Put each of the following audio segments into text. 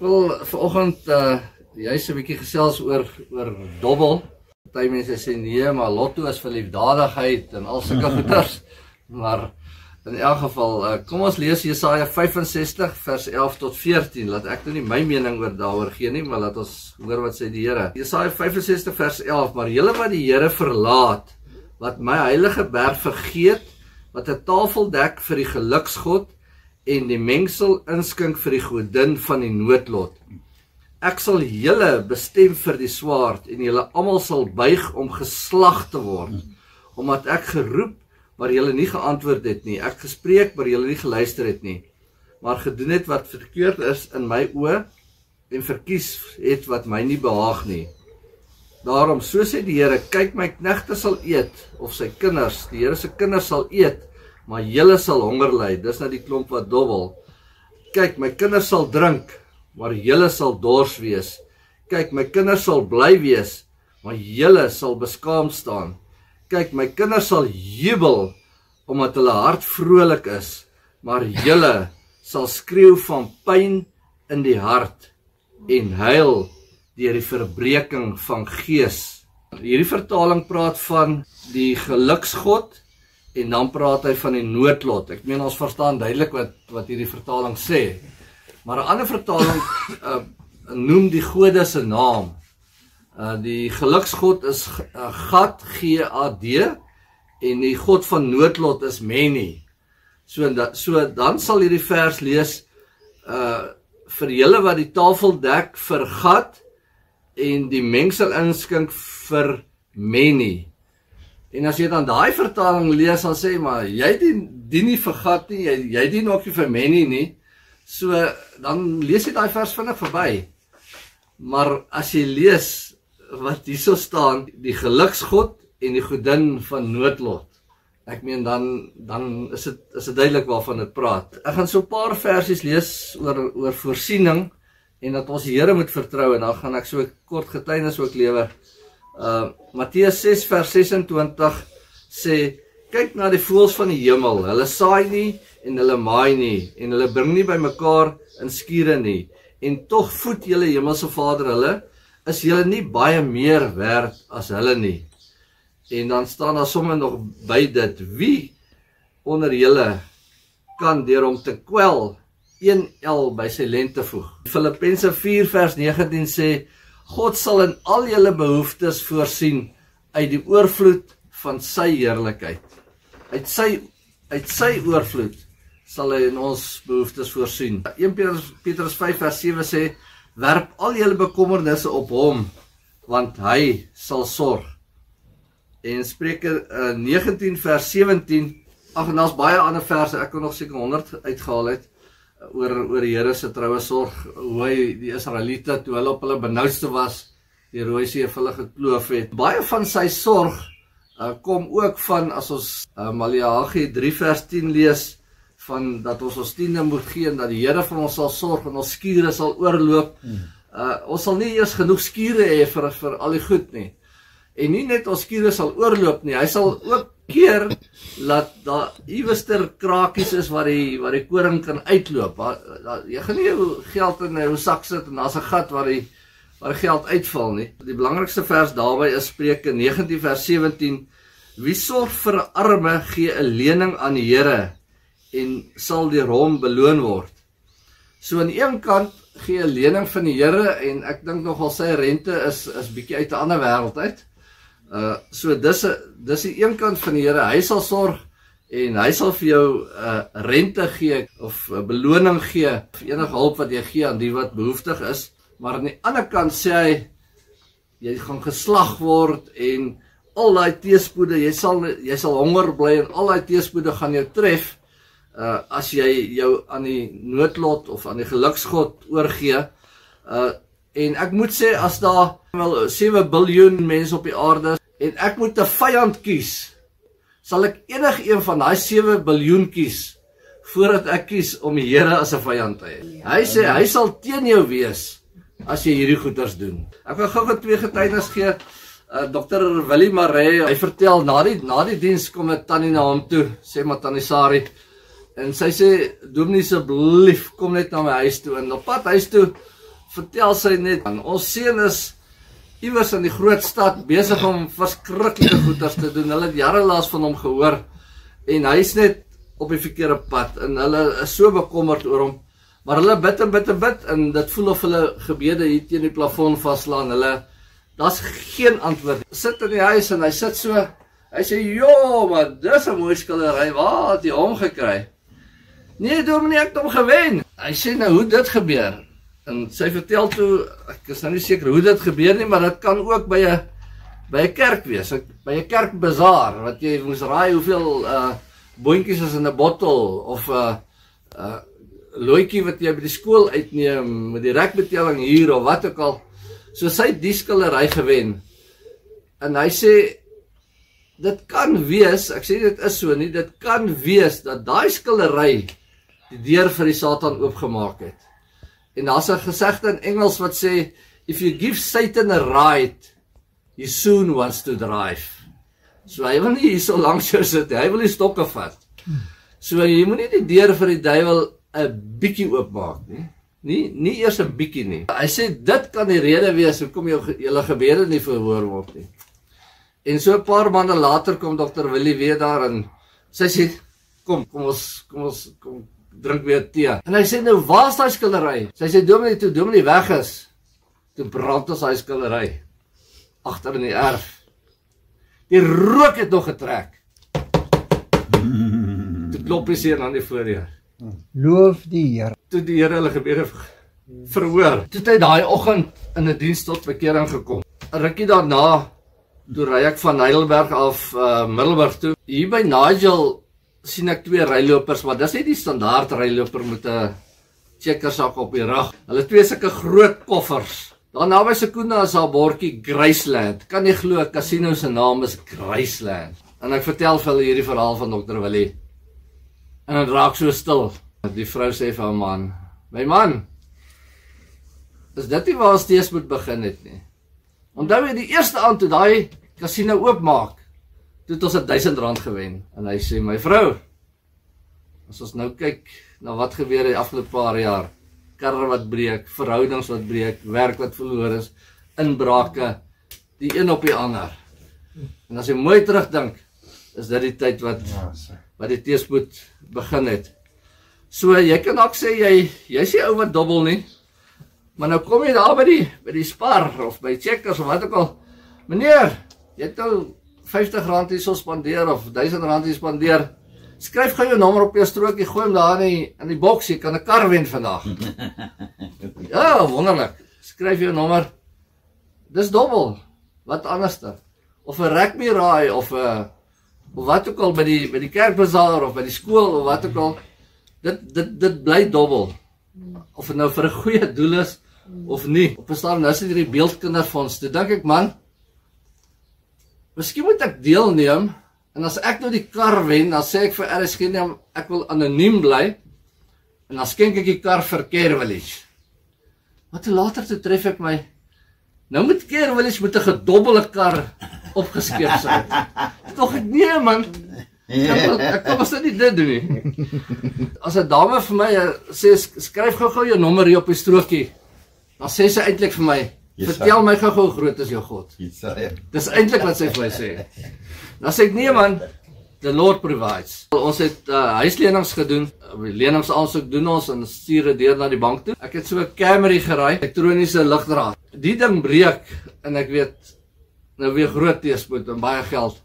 wil vanoggend juist 'n bietjie gesels oor dobbel. Party mense sê nee, maar lotto is vir liefdadigheid en al sulke goeders. Maar in elk geval, kom ons lees Jesaja 65 vers 11 tot 14. Laat ek nou nie my mening daaroor gee nie, maar laat ons hoor wat sê die Here. Jesaja 65 vers 11, maar julle wat die Here verlaat, wat my heilige berg vergeet, wat 'n tafel dek vir die geluksgod en die mengsel inskink vir die godin van die noodlot. Ek sal julle bestem vir die swaard en julle almal sal buig om geslag te word, omdat ek geroep, maar julle nie geantwoord het nie, ek gespreek, maar julle nie geluister het nie, maar gedoen het wat verkeerd is in my oë en verkies het wat my nie behaag nie. Daarom, so sê die Here, kyk, my knegte sal eet, of sy kinders, die Here se kinders sal eet, maar julle sal honger ly. Dis nou die klomp wat dobbel. Kyk, my kinders sal drink, maar julle sal dors wees. Kyk, my kinders sal bly wees, maar julle sal beskaamd staan. Kyk, my kinders sal jubel, omdat hulle hart vrolik is, maar julle sal skreeu van pyn in die hart en huil deur die verbreking van gees. Hierdie vertaling praat van die geluksgod en dan praat hy van die noodlot. Ek meen ons verstaan duidelik wat hierdie vertaling sê. Maar 'n ander vertaling noem die gode se naam. Die geluksgod is Gad, G-A-D, en die god van noodlot is Meni. So dan sal hierdie vers lees, vir julle wat die tafel dek vir Gad en die mengsel inskink vir Meni. En as jy dan daai vertaling lees, dan sê maar, jy dien nie vir Gad nie, jy dien ook nie vir Meni nie, so dan lees jy daai vers vinnig verby. Maar as jy lees wat hierso staan, die geluksgod en die godin van noodlot, ek meen dan is dit duidelik waarvan dit praat. Ek gaan so 'n paar versies lees oor voorsiening en dat ons die Here moet vertrou, en dan gaan ek so 'n kort getuienis ook lewer. Matteus 6 vers 26 sê, kyk na die voëls van die hemel, hulle saai nie en hulle maai nie, en hulle bring nie bymekaar in skure nie, en tog voed julle hemelse Vader hulle, is julle nie baie meer werd as hulle nie. En dan staan daar sommer nog by dit, wie onder julle kan deur hom te kwel 1 el by sy lente voeg. Filippense 4 vers 19 sê, God sal in al julle behoeftes voorsien uit die oorvloed van sy heerlikheid. Uit sy oorvloed sal hy in ons behoeftes voorsien. 1 Petrus 5 vers 7 sê, werp al julle bekommernisse op hom, want hy sal sorg. En Spreuke 19 vers 17, en daar's baie ander verse, ek kan nog seker 100 uitgehaal het, oor die Here se troue sorg, hoe hy die Israeliete, toe hulle op hulle benoudste was, die Rooi See vir hulle gekloof het. Baie van sy sorg kom ook van, as ons Maleagi 3 vers 10 lees, van dat ons tiende moet gee, en dat die Here vir ons sal sorg, en ons skure sal oorloop. Ons sal nie eers genoeg skure hê vir al die goed nie. En nie net ons skure sal oorloop nie, hy sal ook keer dat daar iewester krakies is waar die koring kan uitloop. Jy gaan nie jou geld in jou sak sit en daar's 'n gat waar die geld uitval nie. Die belangrikste vers daarby is Spreuke 19 vers 17. Wie sorg vir 'n arme gee 'n lening aan die Here en sal deur hom beloon word. So aan die een kant gee 'n lening van die Here, en ek dink nogal sy rente is bietjie uit 'n ander wêreld uit. So dis die een kant van die Here, hy sal sorg en hy sal vir jou rente gee of beloning gee vir enige hulp wat jy gee aan die wat behoeftig is. Maar aan die ander kant sê hy, jy gaan geslag word en al daai teëspoede, jy sal honger bly en al daai teëspoede gaan jou tref as jy jou aan die noodlot of aan die geluksgod oorgee. En ek moet sê, as daar wel 7 biljoen mense op die aarde en ek moet 'n vyand kies, sal ek enige een van daai 7 biljoen kies voordat ek kies om die Here as 'n vyand te hê. Hy sê hy sal teen jou wees as jy hierdie goeders doen. Ek wil gou 2 getuienis gee. Dr. Willie Maree, hy vertel na die diens kom 'n tannie na hom toe, sê maar tannie Sari, en sy sê, dominee asseblief kom net na my huis toe, en op pad huis toe vertel sy net, ons seun is iewers in die groot stad besig om verskriklike goeders te doen. Hulle het jare laas van hom gehoor en hy is net op die verkeerde pad en hulle is so bekommerd oor hom. Maar hulle bid en bid en bid en dit voel of hulle gebede hier teen die plafon vaslaan. Daar's geen antwoord. Sit in die huis en hy sit so, hy sê, "Jo, maar dis 'n mooi skildery, waar het jy hom gekry?" "Nee, dominee, ek het hom gewen." Hy sê, "Nou, hoe dit gebeur?" En sy vertel toe, ek is nou nie seker hoe dit gebeur nie, maar dit kan ook by 'n kerk wees, by 'n kerkbazaar, wat jy moes raai hoeveel boontjies is in 'n bottel, of looitjie wat jy by die skool uitneem, met die rekbetelling hier, of wat ook al. So sy het die skildery gewen. En hy sê, dit kan wees, ek sê dit is so nie, dit kan wees dat daai skildery die deur vir die Satan oopgemaak het. En daar's 'n gesegde in Engels wat sê, if you give Satan a ride, he soon wants to drive. So hy wil nie hier so langs jou sit, hy wil die stokke vat. So jy moet nie die deur vir die duiwel 'n bietjie oopmaak nie. Nie eers 'n bietjie nie. Hy sê dit kan die rede wees hoekom julle gebede nie verhoor word nie. En so 'n paar maande later kom Dr. Willie weer daar en sy sê, kom drink weer tee. En hy sê, nou, waar is daai skildery? Sy sê, toe Dominee weg is, toe brand ons daai skildery agter in die erf. Die rook het nog getrek. Toe klop hy seer aan die voordeur. Loof die Here. Toe die Here hulle gebede verhoor. Toe het hy daai oggend in 'n diens tot bekering gekom. 'n Rukkie daarna, toe ry ek van Heidelberg af Middelburg toe. Hier by Nigel sien ek 2 rylopers, maar dis nie die standaard ryloper met 'n checkersak op die rug. Hulle het 2 sulke groot koffers. Daar naby Sekunda is daar 'n bordjie Graceland. Kan jy glo, casino se naam is Graceland. En ek vertel vir hulle hierdie verhaal van Dr. Willie. En het raak so stil. Die vrou sê vir haar man, my man, is dit nie waar ons steeds moet begin het nie? Onthou jy die eerste aand toe daai casino oopmaak, toe het ons R1000 gewen. En hy sê, my vrou, as ons nou kyk na wat gebeur die afgelope paar jaar, karre wat breek, verhoudings wat breek, werk wat verloor is, inbrake, die een op die ander. En as jy mooi terugdink, is dit die tyd wat die teespoed begin het. So, jy kan ook sê, jy is nie ou wat dobbel nie, maar nou kom jy daar by die Spar, of by Checkers, of wat ook al, meneer, jy het nou R50 hier so spandeer, of R1000 hier spandeer, skryf gou jou nommer op jou strokie, gooi hom daar in die boks, jy kan 'n kar wen vandag. Ja, wonderlik, skryf jou nommer, dis dobbel, wat anderste, of 'n rugby raai, of wat ook al, by die kerkbazaar, of by die skool, of wat ook al, dit bly dobbel, of het nou vir 'n goeie doel is, of nie. Op 'n stadium, nou sit hierdie beeldkinderfonds, toe dink ek, man, miskien moet ek deelneem, en as ek nou die kar wen, dan sê ek vir RSG, ek wil anoniem bly, en dan skenk ek die kar vir Care Village. Maar toe later toe tref ek my, nou moet Care Village met 'n gedobbelde kar opgeskep sy. Toch ek, nee man, ek kan ons nie dit doen nie. As 'n dame vir my sê, skryf gou jou nommer hier op die strokie, dan sê sy eintlik vir my, vertel my gou hoe groot is jou God. Dis eintlik wat sy vir my sê. Dan sê ek, nee man, the Lord provides. Ons het huislenings gedoen, leningsaansoek doen ons en stuur dit deur na die bank toe. Ek het so 'n Camry gery, elektroniese ligdraad. Die ding breek en ek weet, nou weer groot teespoed en baie geld.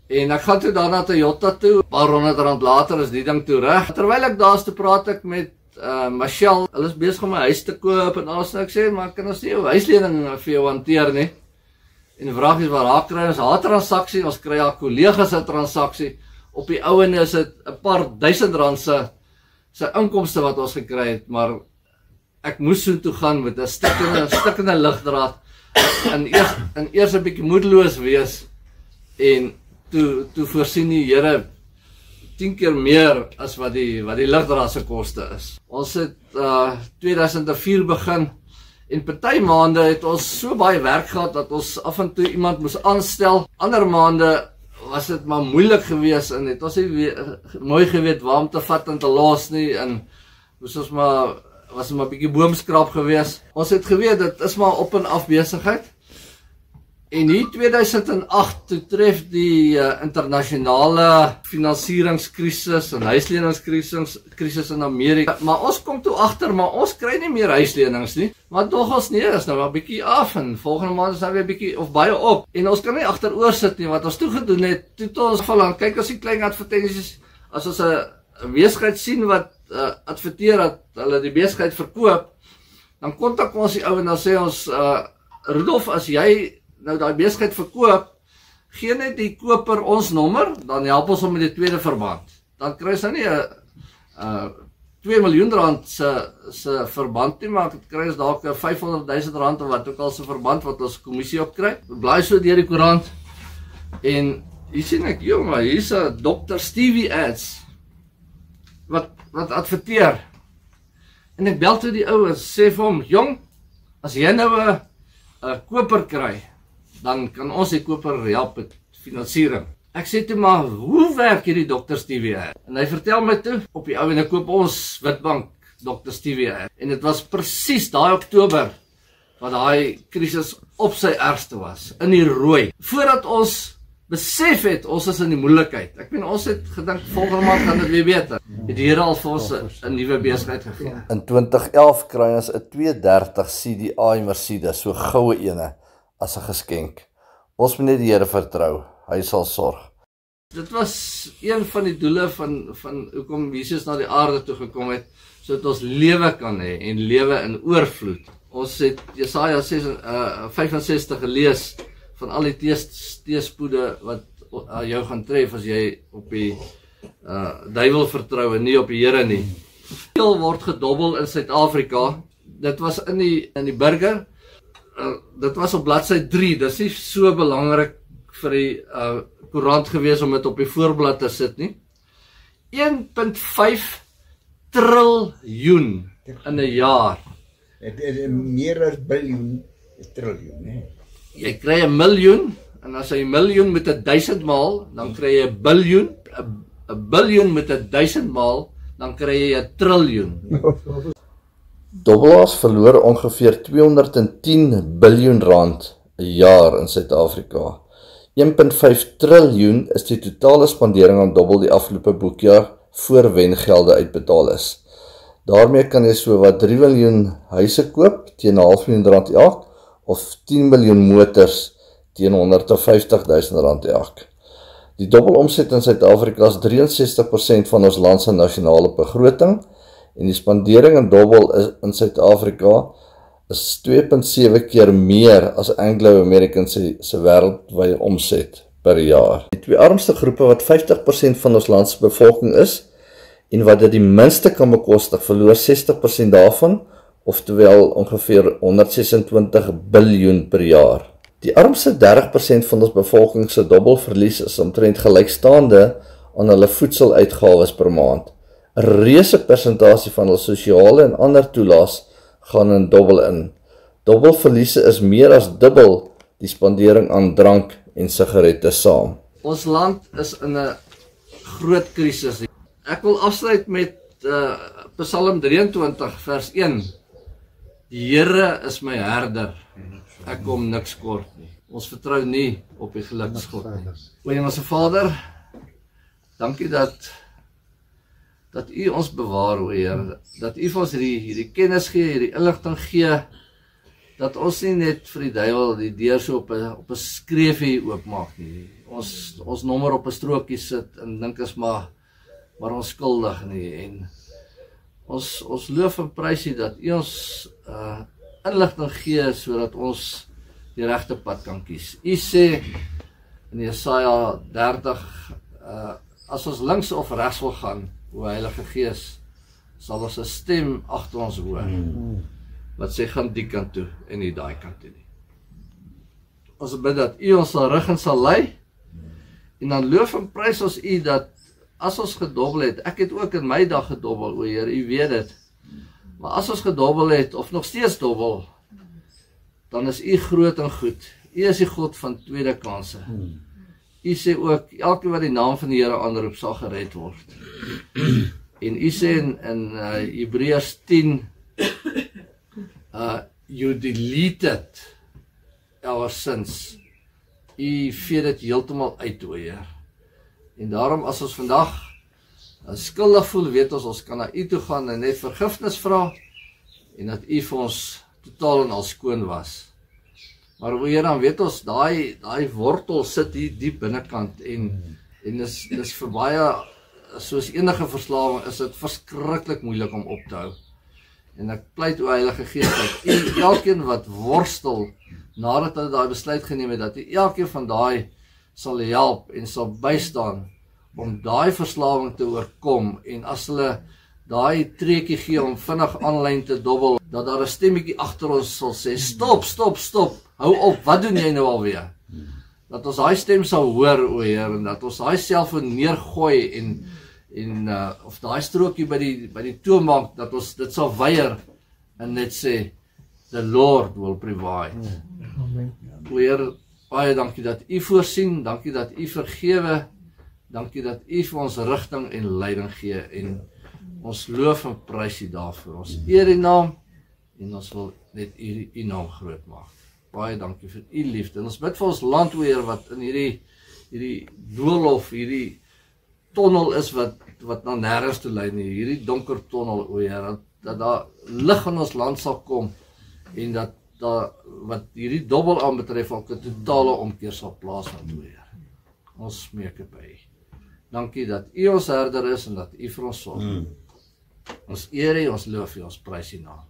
En ek gaan toe daarna Toyota toe, paar R100 later is die ding toe reg. Terwyl ek daar is te praat ek met Michelle, hulle is besig om my huis te koop en alles, en ek sê, maar kan ons nie jou huislening vir jou hanteer nie? En die vraag is, waar haar kry ons haar transaksie, ons kry haar kollegas se transaksie, op die ouene is dit 'n paar R1000 se inkomste wat ons gekry het, maar ek moes so toe gaan met 'n stikkende ligdraad, en eers 'n bietjie moedeloos wees, en toe voorsien die Here 10 keer meer as wat die ligdraad se koste is. Ons het 2004 begin, en party maande het ons so baie werk gehad, dat ons af en toe iemand moes aanstel. Ander maande was dit maar moeilik geweest, en het ons nie mooi geweet waar om te vat en te los nie, en moes ons maar was maar 'n bietjie boomskraap gewees. Ons het geweet dit is maar op en af besigheid. En hier 2008 toe tref die internasionale finansieringskrisis en huisleningskrisis in Amerika. Maar ons kom toe agter, maar ons kry nie meer huislenings nie. Maar tog ons nee, is nou maar 'n bietjie af en volgende maand is nou weer 'n bietjie of baie op. En ons kan nie agteroor sit nie. Wat ons toe gedoen het, toe ons van kyk as die klein advertensies, as ons 'n besigheid sien wat adverteer dat hulle die besigheid verkoop, dan kontak ons die ou en dan sê ons Rudolf, as jy nou daai besigheid verkoop, gee net die koper ons nommer, dan help ons hom met die tweede verband. Dan kry ons nou nie 'n 2 miljoen rand se verband nie, maar dit kry ons dalk 'n 500 000 rand of wat ook al se verband wat ons kommissie op kry. Blaai so deur die koerant en hier sien ek, maar hier's 'n Dr. Stevie ads wat adverteer. En ek bel toe die ou en sê vir hom, jong, as jy nou 'n koper kry, dan kan ons die koper help met finansiering. Ek sê toe maar, hoe werk hierdie Dr. Stevie ad? En hy vertel my toe, op die ou en ek koop ons Witbank Dr. Stevie ad. En dit was presies daai Oktober, wat daai krisis op sy ergste was, in die rooi. Voordat ons besef het, ons is in die moeilikheid. Ek meen, ons het gedink, volgende maand gaan dit weer beter. Het die Here al vir ons 'n nuwe besigheid gegee. In 2011 kry ons 'n 230 CDI Mercedes, so goue ene, as 'n geskenk. Ons moet net die Here vertrou, hy sal sorg. Dit was een van die doele van hoekom Jesus na die aarde toe gekom het, sodat ons lewe kan hê en lewe in oorvloed. Ons het Jesaja 65 gelees van al die teëspoede wat jou gaan tref as jy op die duiwel vertrou en nie op die Here nie. Veel word gedobbel in Suid-Afrika. Dit was in die burger. Dit was op bladsy 3. Dit is nie so belangrik vir die koerant gewees om dit op die voorblad te sit nie. 1.5 triljoen in 'n jaar. Meer as biljoen, triljoen, hè. Jy kry 1 miljoen, en as jy 1 miljoen met 1000 maal, dan kry jy 'n biljoen. 'n biljoen met 1000 maal, dan kry jy 'n triljoen. Dobbelaars verloor ongeveer 210 biljoen rand 'n jaar in Suid-Afrika. 1.5 triljoen is die totale spandering aan dobbel die afgelope boekjaar voor wengelde uitbetaal is. Daarmee kan jy so wat 3 miljoen huise koop teen 0,5 miljoen rand elk, of 10 miljoen motors teen 150 000 rand elk. Die dobbelomset in Suid-Afrika is 63% van ons land se nasionale begroting en die spandering in dobbel in Suid-Afrika is 2.7 keer meer as Anglo-American se wêreldwye omset per jaar. Die twee armste groepe wat 50% van ons land se bevolking is en wat dit die minste kan bekostig, verloor 60% daarvan, oftewel ongeveer 126 biljoen per jaar. Die armste 30% van ons bevolking se dobbelverlies is omtrent gelykstaande aan hulle voedseluitgawes per maand. 'n Reuse persentasie van hul sosiale en ander toelaas gaan in dobbel in. Dobbelverliese is meer as dubbel die spandering aan drank en sigarette saam. Ons land is in 'n groot krisis. Ek wil afsluit met Psalm 23 vers 1. Die Here is my herder, ek kom niks kort nie. Ons vertrou nie op die geluksgod nie. O Hemelse Vader, dankie dat U ons bewaar, o Heer, dat U vir ons hierdie kennis gee, hierdie inligting gee, dat ons nie net vir die duiwel die deur so op 'n skreefie oopmaak nie. Ons nommer op 'n strokie sit en dink is maar onskuldig nie. En ons loof en prys U dat U ons inligting gee sodat ons die regte pad kan kies. U sê in Jesaja 30, as ons links of regs wil gaan, o Heilige Gees, sal ons 'n stem agter ons hoor wat sê gaan die kant toe en nie daai kant toe nie. Ons bid dat U ons sal rig en sal lei, en dan loof en prys ons U dat as ons gedobbel het, ek het ook in my dag gedobbel, o Heer, U weet dit, maar as ons gedobbel het, of nog steeds dobbel, dan is U groot en goed. U is die God van tweede kanse. U sê ook, elkeen wat die naam van die Here aanroep, sal gered word. En U sê in Hebreërs 10, you deleted our sins. U vee dit heeltemal uit, o Heer. En daarom as ons vandag skuldig voel, weet ons kan na U toe gaan en net vergifnis vra, en dat U vir ons totaal en al skoon was. Maar o Heer, dan weet ons, daai wortel sit hier diep binnekant, en dis vir baie, soos enige verslawing, is dit verskriklik moeilik om op te hou. En ek pleit o Heilige Gees, dat U elkeen wat worstel, nadat hulle daai besluit geneem het, dat U elkeen van daai sal help en sal bystaan, om daai verslawing te oorkom, en as hulle daai treekie gee om vinnig aanlyn te dobbel, dat daar 'n stemmetjie agter ons sal sê, stop, hou op, wat doen jy nou alweer? Dat ons daai stem sal hoor, o Heer, en dat ons daai selfoon neergooi, en of daai strokie by die toonbank, dat ons dit sal weier, en net sê, the Lord will provide. O Heer, baie dankie dat U voorsien, dankie dat U vergewe, dankie dat U vir ons rigting en leiding gee, en ons loof en prys U daarvoor. Ons eer U naam, en ons wil net U naam groot maak. Baie dankie vir U liefde. En ons bid vir ons land, o Heer, wat in hierdie doolhof, hierdie tonnel is wat na nêrens toe lei nie, hierdie donker tonnel, o Heer, dat daar lig in ons land sal kom, en dat wat hierdie dobbel aanbetref, ook 'n totale omkeer sal plaasvind, o Heer. Ons smeek dit by U. Dankie dat U ons herder is, en dat U vir ons sorg. Ons eer U, ons loof U, ons prys U naam.